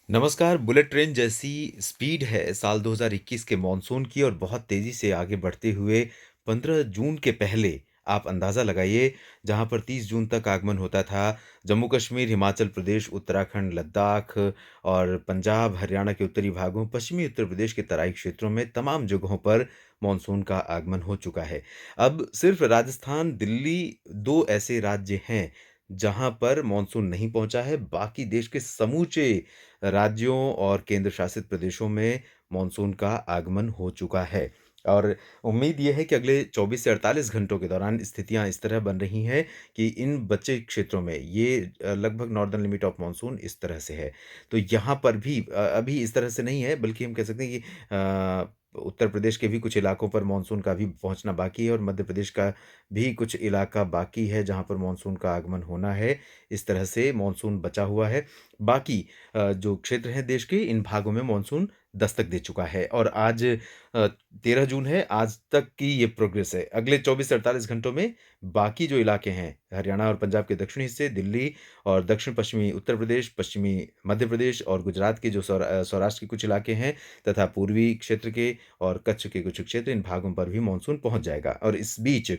नमस्कार। Bullet train जैसी speed है साल 2021 के मॉनसून की और बहुत तेज़ी से आगे बढ़ते हुए 15 जून के पहले आप अंदाज़ा लगाइए, जहाँ पर 30 जून तक आगमन होता था। जम्मू-कश्मीर, हिमाचल प्रदेश, उत्तराखंड, लद्दाख और पंजाब, हरियाणा के उत्तरी भागों, पश्चिमी उत्तर प्रदेश के तराई क्षेत्रों में तमाम जगहों पर मॉनसून का आगमन हो चुका है। अब सिर्फ़ राजस्थान, दिल्ली 2 ऐसे राज्य हैं, जहाँ पर मॉनसून नहीं पहुँचा है। बाकी देश के समूचे राज्यों और केंद्र शासित प्रदेशों में मॉनसून का आगमन हो चुका है और उम्मीद ये है कि अगले 24 से 48 घंटों के दौरान स्थितियाँ इस तरह बन रही हैं कि इन बचे क्षेत्रों में ये लगभग नॉर्दर्न लिमिट ऑफ मॉनसून इस तरह से है। तो यहाँ पर भी अभी इस तरह से नहीं है, बल्कि हम कह सकते हैं कि उत्तर प्रदेश के भी कुछ इलाकों पर मॉनसून का भी पहुँचना बाकी है और मध्य प्रदेश का भी कुछ इलाका बाकी है, जहाँ पर मॉनसून का आगमन होना है। इस तरह से मॉनसून बचा हुआ है। बाकी जो क्षेत्र हैं देश के, इन भागों में मानसून दस्तक दे चुका है और आज 13 जून है, आज तक की ये प्रोग्रेस है। अगले 24 से 48 घंटों में बाकी जो इलाके हैं, हरियाणा और पंजाब के दक्षिणी हिस्से, दिल्ली और दक्षिण-पश्चिमी उत्तर प्रदेश, पश्चिमी मध्य प्रदेश और गुजरात के जो सौराष्ट्र के कुछ इलाके हैं तथा पूर्वी क्षेत्र के और कच्छ के कुछ क्षेत्र, इन भागों पर भी मानसून पहुँच जाएगा और इस बीच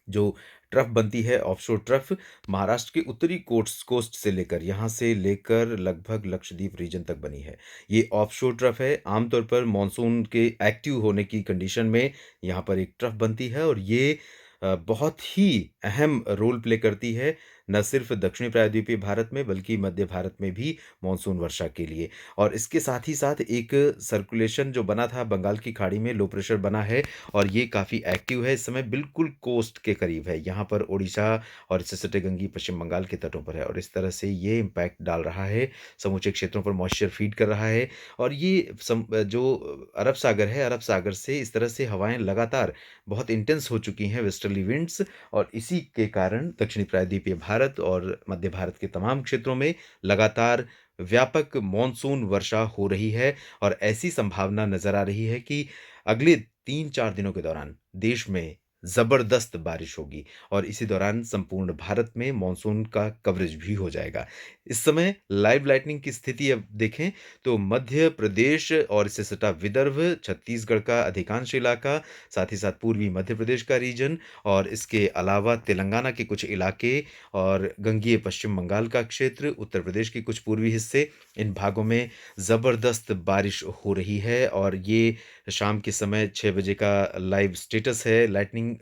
जो ट्रफ बनती है ऑफशोर ट्रफ महाराष्ट्र के उत्तरी कोस्ट कोस्ट से लेकर यहाँ से लेकर लगभग लक्षद्वीप रीजन तक बनी है। ये ऑफशोर ट्रफ है। आमतौर पर मानसून के एक्टिव होने की कंडीशन में यहाँ पर एक ट्रफ बनती है और ये बहुत ही अहम रोल प्ले करती है, न सिर्फ दक्षिणी प्रायद्वीपीय भारत में बल्कि मध्य भारत में भी मानसून वर्षा के लिए। और इसके साथ ही साथ एक सर्कुलेशन जो बना था बंगाल की खाड़ी में, लो प्रेशर बना है और ये काफ़ी एक्टिव है, इस समय बिल्कुल कोस्ट के करीब है। यहाँ पर ओडिशा और इससे सटे गंगी पश्चिम बंगाल के तटों पर है और इस तरह से ये इम्पैक्ट डाल रहा है, समूचे क्षेत्रों पर मॉइस्चर फीड कर रहा है और ये जो अरब सागर है, अरब सागर से इस तरह से हवाएँ लगातार बहुत इंटेंस हो चुकी हैं, वेस्टर्ली विंड्स, और इसी के कारण दक्षिणी प्रायद्वीपीय भारत और मध्य भारत के तमाम क्षेत्रों में लगातार व्यापक मॉनसून वर्षा हो रही है और ऐसी संभावना नज़र आ रही है कि अगले 3-4 दिनों के दौरान देश में ज़बरदस्त बारिश होगी और इसी दौरान संपूर्ण भारत में मानसून का कवरेज भी हो जाएगा। इस समय लाइव लाइटनिंग की स्थिति अब देखें तो मध्य प्रदेश और इससे सटा विदर्भ, छत्तीसगढ़ का अधिकांश इलाका, साथ ही साथ पूर्वी मध्य प्रदेश का रीजन और इसके अलावा तेलंगाना के कुछ इलाके और गंगीय पश्चिम बंगाल का क्षेत्र, उत्तर प्रदेश के कुछ पूर्वी हिस्से, इन भागों में ज़बरदस्त बारिश हो रही है और ये शाम के समय 6 बजे का लाइव स्टेटस है। लाइटनिंग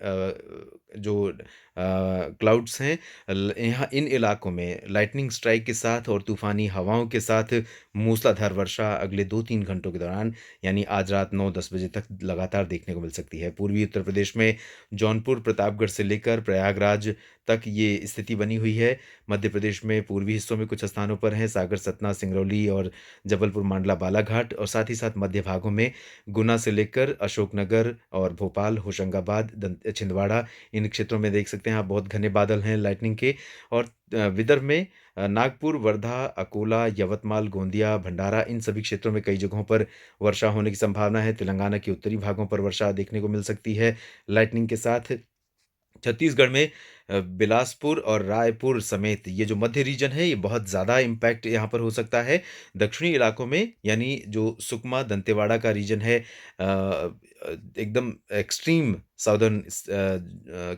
जो क्लाउड्स हैं यहाँ इन इलाकों में लाइटनिंग स्ट्राइक के साथ और तूफ़ानी हवाओं के साथ मूसलाधार वर्षा अगले 2-3 घंटों के दौरान यानी आज रात 9-10 बजे तक लगातार देखने को मिल सकती है। पूर्वी उत्तर प्रदेश में जौनपुर, प्रतापगढ़ से लेकर प्रयागराज तक ये स्थिति बनी हुई है। मध्य प्रदेश में पूर्वी हिस्सों में कुछ स्थानों पर हैं, सागर, सतना, सिंगरौली और जबलपुर, मांडला, बालाघाट और साथ ही साथ मध्य भागों में गुना से लेकर अशोकनगर और भोपाल, होशंगाबाद, छिंदवाड़ा, इन क्षेत्रों में देख सकते हैं आप बहुत घने बादल हैं लाइटनिंग के और विदर्भ में नागपुर, वर्धा, अकोला, यवतमाल, गोंदिया, भंडारा, इन सभी क्षेत्रों में कई जगहों पर वर्षा होने की संभावना है। तेलंगाना के उत्तरी भागों पर वर्षा देखने को मिल सकती है लाइटनिंग के साथ। छत्तीसगढ़ में बिलासपुर और रायपुर समेत ये जो मध्य रीजन है, ये बहुत ज़्यादा इम्पैक्ट यहाँ पर हो सकता है। दक्षिणी इलाकों में यानी जो सुकमा, दंतेवाड़ा का रीजन है एकदम एक्सट्रीम साउदर्न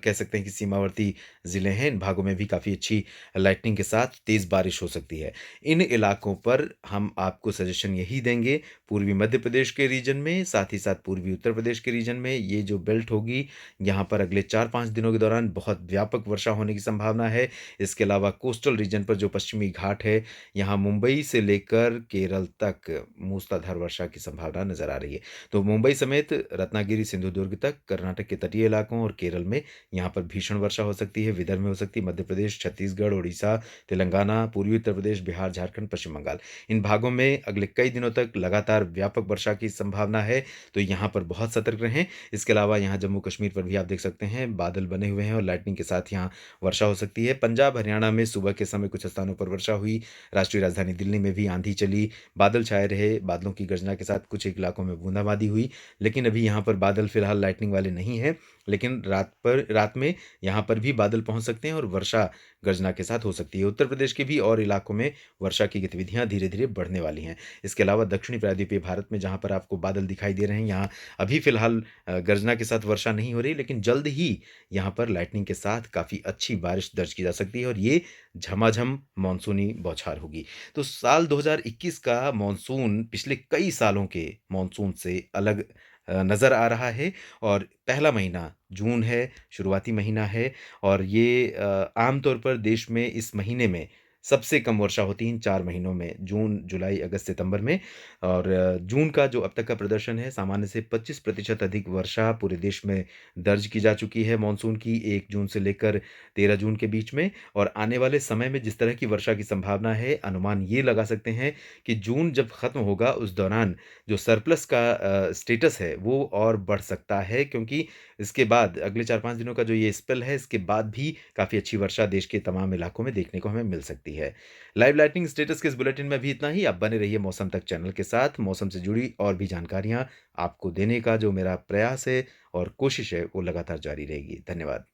कह सकते हैं कि सीमावर्ती ज़िले हैं, इन भागों में भी काफ़ी अच्छी लाइटनिंग के साथ तेज़ बारिश हो सकती है। इन इलाकों पर हम आपको सजेशन यही देंगे, पूर्वी मध्य प्रदेश के रीजन में, साथ ही साथ पूर्वी उत्तर प्रदेश के रीजन में ये जो बेल्ट होगी, यहाँ पर अगले 4-5 दिनों के दौरान बहुत व्यापक वर्षा होने की संभावना है। इसके अलावा कोस्टल रीजन पर जो पश्चिमी घाट है, यहाँ मुंबई से लेकर केरल तक मूसलाधार वर्षा की संभावना नज़र आ रही है। तो मुंबई समेत रत्नागिरी, सिंधुदुर्ग तक, कर्नाटक के तटीय इलाकों और केरल में यहाँ पर भीषण वर्षा हो सकती है। विदर्भ में हो सकती है, मध्य प्रदेश, छत्तीसगढ़, उड़ीसा, तेलंगाना, पूर्वी उत्तर प्रदेश, बिहार, झारखंड, पश्चिम बंगाल। इन भागों में अगले कई दिनों तक लगातार व्यापक वर्षा की संभावना है, तो यहाँ पर बहुत सतर्क रहें। इसके अलावा यहाँ जम्मू कश्मीर पर भी आप देख सकते हैं बादल बने हुए हैं और लाइटनिंग के साथ साथ यहाँ वर्षा हो सकती है। पंजाब, हरियाणा में सुबह के समय कुछ स्थानों पर वर्षा हुई। राष्ट्रीय राजधानी दिल्ली में भी आंधी चली, बादल छाए रहे, बादलों की गर्जना के साथ कुछ एक इलाकों में बूंदाबांदी हुई। लेकिन अभी यहाँ पर बादल फिलहाल लाइटनिंग वाले नहीं हैं, लेकिन रात में यहाँ पर भी बादल पहुँच सकते हैं और वर्षा गर्जना के साथ हो सकती है। उत्तर प्रदेश के भी और इलाकों में वर्षा की गतिविधियाँ धीरे-धीरे बढ़ने वाली हैं। इसके अलावा दक्षिणी प्रायद्वीपीय भारत में जहाँ पर आपको बादल दिखाई दे रहे हैं, यहाँ अभी फिलहाल गर्जना के साथ वर्षा नहीं हो रही, लेकिन जल्द ही यहाँ पर लाइटनिंग के साथ काफ़ी अच्छी बारिश दर्ज की जा सकती है और ये झमाझम मानसूनी बौछार होगी। तो साल 2021 का मानसून पिछले कई सालों के मानसून से अलग नज़र आ रहा है और पहला महीना जून है, शुरुआती महीना है और ये आम तौर पर देश में इस महीने में सबसे कम वर्षा होती है इन 4 महीनों में, जून, जुलाई, अगस्त, सितंबर में और जून का जो अब तक का प्रदर्शन है, सामान्य से 25% अधिक वर्षा पूरे देश में दर्ज की जा चुकी है मानसून की 1 जून से लेकर 13 जून के बीच में और आने वाले समय में जिस तरह की वर्षा की संभावना है, अनुमान ये लगा सकते हैं कि जून जब खत्म होगा, उस दौरान जो सरप्लस का स्टेटस है, वो और बढ़ सकता है क्योंकि इसके बाद अगले 4-5 दिनों का जो ये स्पेल है, इसके बाद भी काफ़ी अच्छी वर्षा देश के तमाम इलाकों में देखने को हमें मिल सकती है। लाइव लाइटनिंग स्टेटस के इस बुलेटिन में अभी इतना ही। आप बने रहिए मौसम तक चैनल के साथ। मौसम से जुड़ी और भी जानकारियाँ आपको देने का जो मेरा प्रयास है और कोशिश है, वो लगातार जारी रहेगी। धन्यवाद।